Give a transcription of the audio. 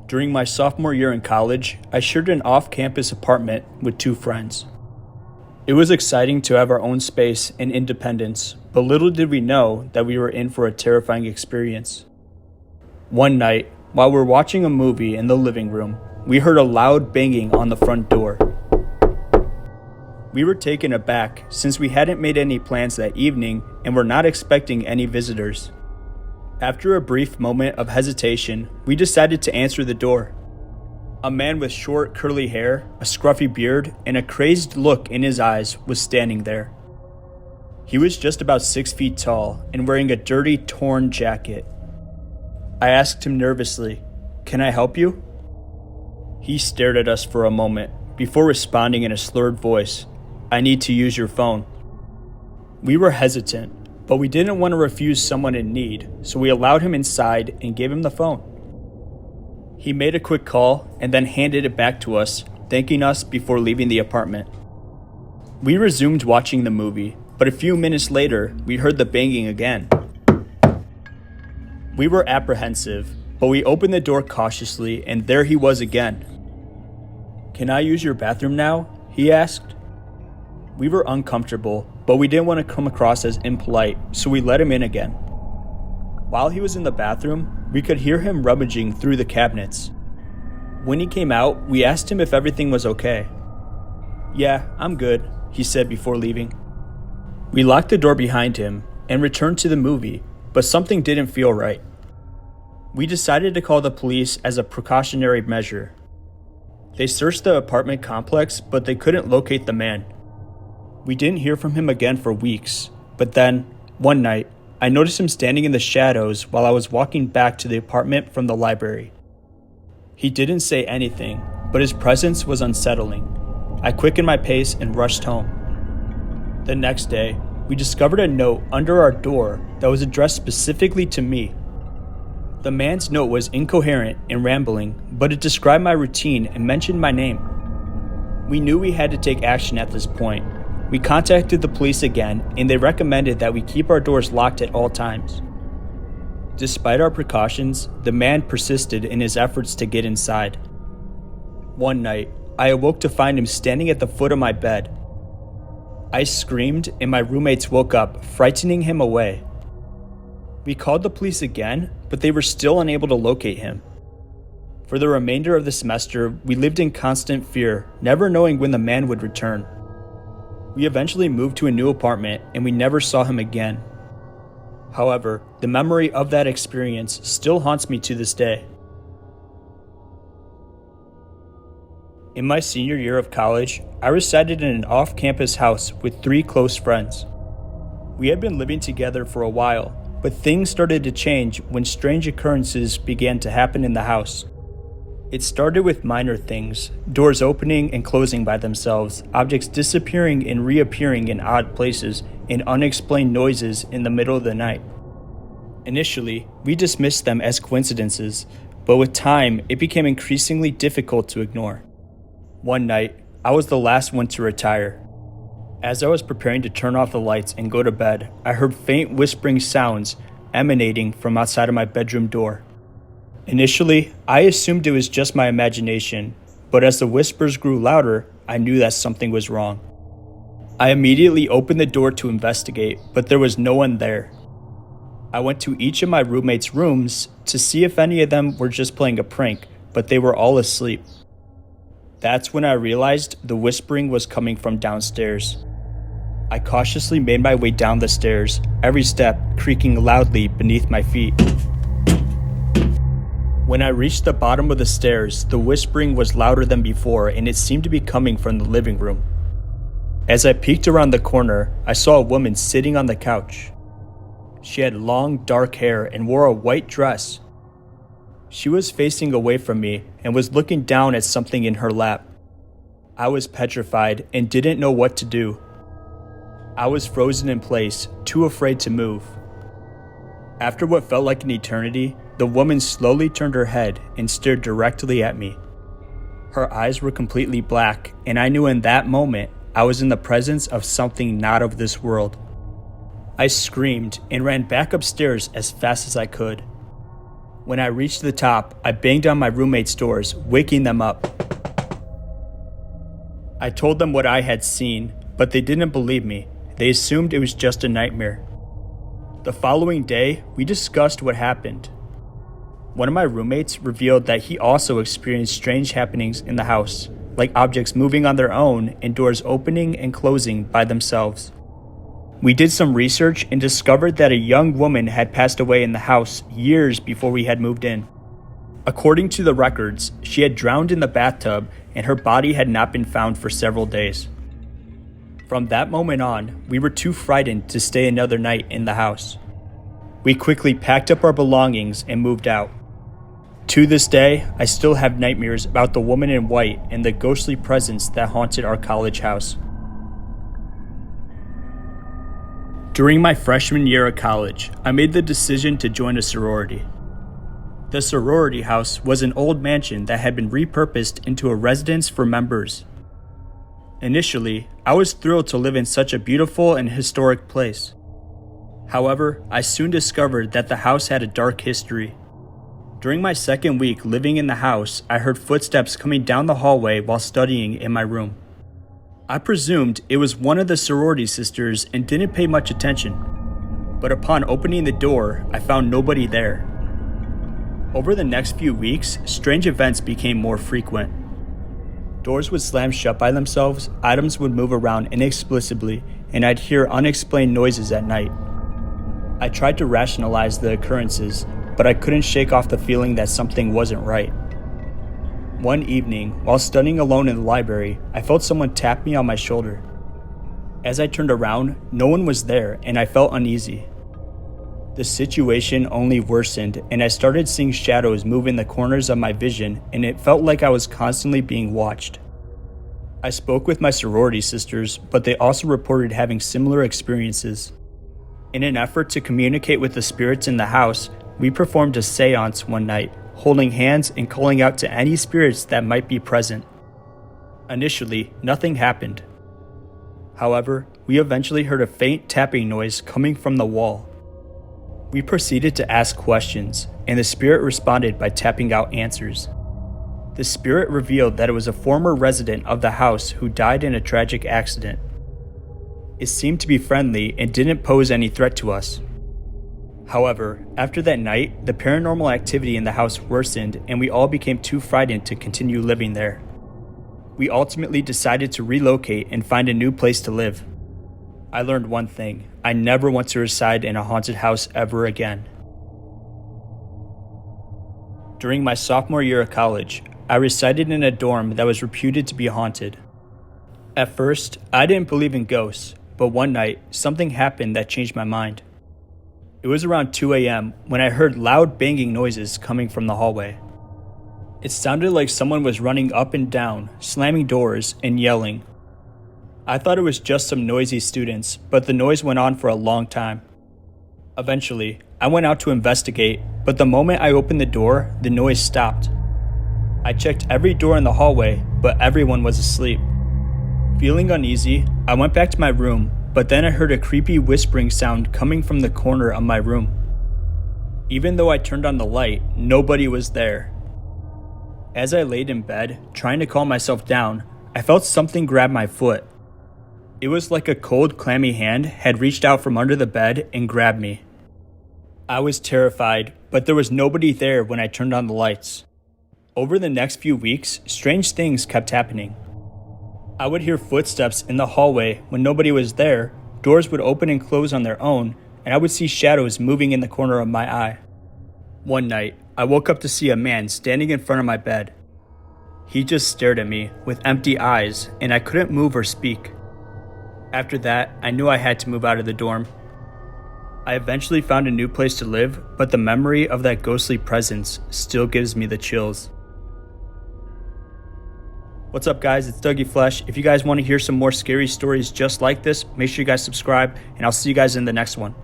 During my sophomore year in college, I shared an off-campus apartment with two friends. It was exciting to have our own space and independence, but little did we know that we were in for a terrifying experience. One night, while we were watching a movie in the living room, we heard a loud banging on the front door. We were taken aback since we hadn't made any plans that evening and were not expecting any visitors. After a brief moment of hesitation, we decided to answer the door. A man with short, curly hair, a scruffy beard, and a crazed look in his eyes was standing there. He was just about 6 feet tall and wearing a dirty, torn jacket. I asked him nervously, "Can I help you?" He stared at us for a moment before responding in a slurred voice, "I need to use your phone." We were hesitant, but we didn't want to refuse someone in need, so we allowed him inside and gave him the phone. He made a quick call and then handed it back to us, thanking us before leaving the apartment. We resumed watching the movie, but a few minutes later, we heard the banging again. We were apprehensive, but we opened the door cautiously, and there he was again. "Can I use your bathroom now?" he asked. We were uncomfortable, but we didn't want to come across as impolite, so we let him in again. While he was in the bathroom, we could hear him rummaging through the cabinets. When he came out, we asked him if everything was okay. "Yeah, I'm good," he said before leaving. We locked the door behind him and returned to the movie, but something didn't feel right. We decided to call the police as a precautionary measure. They searched the apartment complex, but they couldn't locate the man. We didn't hear from him again for weeks, but then, one night, I noticed him standing in the shadows while I was walking back to the apartment from the library. He didn't say anything, but his presence was unsettling. I quickened my pace and rushed home. The next day, we discovered a note under our door that was addressed specifically to me. The man's note was incoherent and rambling, but it described my routine and mentioned my name. We knew we had to take action at this point. We contacted the police again, and they recommended that we keep our doors locked at all times. Despite our precautions, the man persisted in his efforts to get inside. One night, I awoke to find him standing at the foot of my bed. I screamed, and my roommates woke up, frightening him away. We called the police again, but they were still unable to locate him. For the remainder of the semester, we lived in constant fear, never knowing when the man would return. We eventually moved to a new apartment, and we never saw him again. However, the memory of that experience still haunts me to this day. In my senior year of college, I resided in an off-campus house with 3 close friends. We had been living together for a while, but things started to change when strange occurrences began to happen in the house. It started with minor things, doors opening and closing by themselves, objects disappearing and reappearing in odd places, and unexplained noises in the middle of the night. Initially, we dismissed them as coincidences, but with time, it became increasingly difficult to ignore. One night, I was the last one to retire. As I was preparing to turn off the lights and go to bed, I heard faint whispering sounds emanating from outside of my bedroom door. Initially, I assumed it was just my imagination, but as the whispers grew louder, I knew that something was wrong. I immediately opened the door to investigate, but there was no one there. I went to each of my roommates' rooms to see if any of them were just playing a prank, but they were all asleep. That's when I realized the whispering was coming from downstairs. I cautiously made my way down the stairs, every step creaking loudly beneath my feet. When I reached the bottom of the stairs, the whispering was louder than before, and it seemed to be coming from the living room. As I peeked around the corner, I saw a woman sitting on the couch. She had long, dark hair and wore a white dress. She was facing away from me and was looking down at something in her lap. I was petrified and didn't know what to do. I was frozen in place, too afraid to move. After what felt like an eternity, the woman slowly turned her head and stared directly at me. Her eyes were completely black, and I knew in that moment I was in the presence of something not of this world. I screamed and ran back upstairs as fast as I could. When I reached the top, I banged on my roommates' doors, waking them up. I told them what I had seen, but they didn't believe me. They assumed it was just a nightmare. The following day, we discussed what happened. One of my roommates revealed that he also experienced strange happenings in the house, like objects moving on their own and doors opening and closing by themselves. We did some research and discovered that a young woman had passed away in the house years before we had moved in. According to the records, she had drowned in the bathtub and her body had not been found for several days. From that moment on, we were too frightened to stay another night in the house. We quickly packed up our belongings and moved out. To this day, I still have nightmares about the woman in white and the ghostly presence that haunted our college house. During my freshman year of college, I made the decision to join a sorority. The sorority house was an old mansion that had been repurposed into a residence for members. Initially, I was thrilled to live in such a beautiful and historic place. However, I soon discovered that the house had a dark history. During my second week living in the house, I heard footsteps coming down the hallway while studying in my room. I presumed it was one of the sorority sisters and didn't pay much attention. But upon opening the door, I found nobody there. Over the next few weeks, strange events became more frequent. Doors would slam shut by themselves, items would move around inexplicably, and I'd hear unexplained noises at night. I tried to rationalize the occurrences, but I couldn't shake off the feeling that something wasn't right. One evening, while studying alone in the library, I felt someone tap me on my shoulder. As I turned around, no one was there, and I felt uneasy. The situation only worsened, and I started seeing shadows move in the corners of my vision, and it felt like I was constantly being watched. I spoke with my sorority sisters, but they also reported having similar experiences. In an effort to communicate with the spirits in the house, we performed a seance one night, holding hands and calling out to any spirits that might be present. Initially, nothing happened. However, we eventually heard a faint tapping noise coming from the wall. We proceeded to ask questions, and the spirit responded by tapping out answers. The spirit revealed that it was a former resident of the house who died in a tragic accident. It seemed to be friendly and didn't pose any threat to us. However, after that night, the paranormal activity in the house worsened and we all became too frightened to continue living there. We ultimately decided to relocate and find a new place to live. I learned one thing: I never want to reside in a haunted house ever again. During my sophomore year of college, I resided in a dorm that was reputed to be haunted. At first, I didn't believe in ghosts, but one night, something happened that changed my mind. It was around 2 a.m. when I heard loud banging noises coming from the hallway. It sounded like someone was running up and down, slamming doors, and yelling. I thought it was just some noisy students, but the noise went on for a long time. Eventually, I went out to investigate, but the moment I opened the door, the noise stopped. I checked every door in the hallway, but everyone was asleep. Feeling uneasy, I went back to my room, but then I heard a creepy whispering sound coming from the corner of my room. Even though I turned on the light, nobody was there. As I laid in bed, trying to calm myself down, I felt something grab my foot. It was like a cold, clammy hand had reached out from under the bed and grabbed me. I was terrified, but there was nobody there when I turned on the lights. Over the next few weeks, strange things kept happening. I would hear footsteps in the hallway when nobody was there, doors would open and close on their own, and I would see shadows moving in the corner of my eye. One night, I woke up to see a man standing in front of my bed. He just stared at me with empty eyes, and I couldn't move or speak. After that, I knew I had to move out of the dorm. I eventually found a new place to live, but the memory of that ghostly presence still gives me the chills. What's up, guys? It's Dougie Flesh. If you guys want to hear some more scary stories just like this, make sure you guys subscribe, and I'll see you guys in the next one.